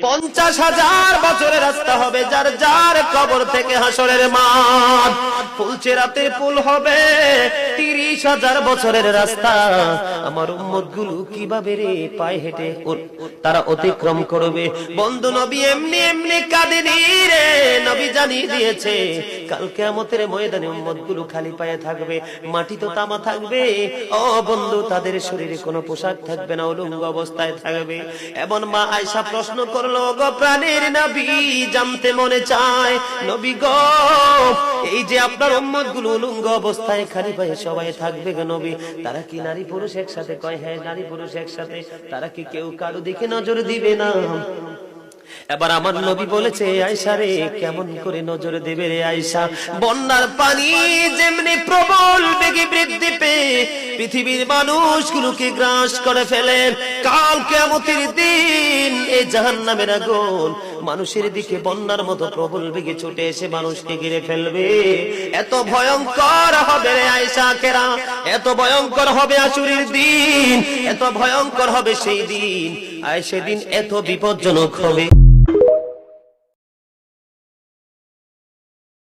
50,000 বছরের রাস্তা হবে যার যার কবর থেকে হাসরের মাঠ। ফুলচেরাতের পুল হবে 30,000 বছরের রাস্তা। আমার উম্মতগুলো কিভাবে রে পায়ে হেঁটে তারা অতিক্রম করবে? বন্ধু নবী এমনি এমনি কাঁদেনি রে, নবী জানিয়ে দিয়েছে কাল কিয়ামতের ময়দানে উম্মতগুলো খালি পায়ে থাকবে, মাটি তো তামা থাকবে। ও বন্ধু, তাদের শরীরে কোনো পোশাক থাকবে না, উলঙ্গ অবস্থায় থাকবে। এমন মা আয়েশা প্রশ্ন করলো, গো প্রাণের নবী, জানতে মনে চায় নবী গো, এই যে আপনার উম্মতগুলো উলঙ্গ অবস্থায় খালি পায়ে সবাই থাকবে গো নবী, তারা কি নারী পুরুষ একসাথে? কয় হ্যাঁ, নারী পুরুষ একসাথে। তারা কি কেউ কারো দিকে নজর দিবে না? এবার আমার নবী বলেছে, আয়েশা রে, কেমন করে নজর দেবে রে আয়েশা? বন্যার পানি যেমনি প্রবল বেগে বৃদ্ধি পেয়ে পৃথিবীর মানুষগুলোকে গ্রাস করে ফেলে, কাল কিয়ামতের দিন এই জাহান্নামের আগুন মানুষের দিকে বন্যার মতো প্রবল বেগে ছুটে এসে মানুষকে ঘিরে ফেলবে। এত ভয়ঙ্কর হবে রে আয়েশা কেরা, এত ভয়ঙ্কর হবে আসুরের দিন, এত ভয়ঙ্কর হবে সেই দিন, আর সেদিন এত বিপজ্জনক হবে।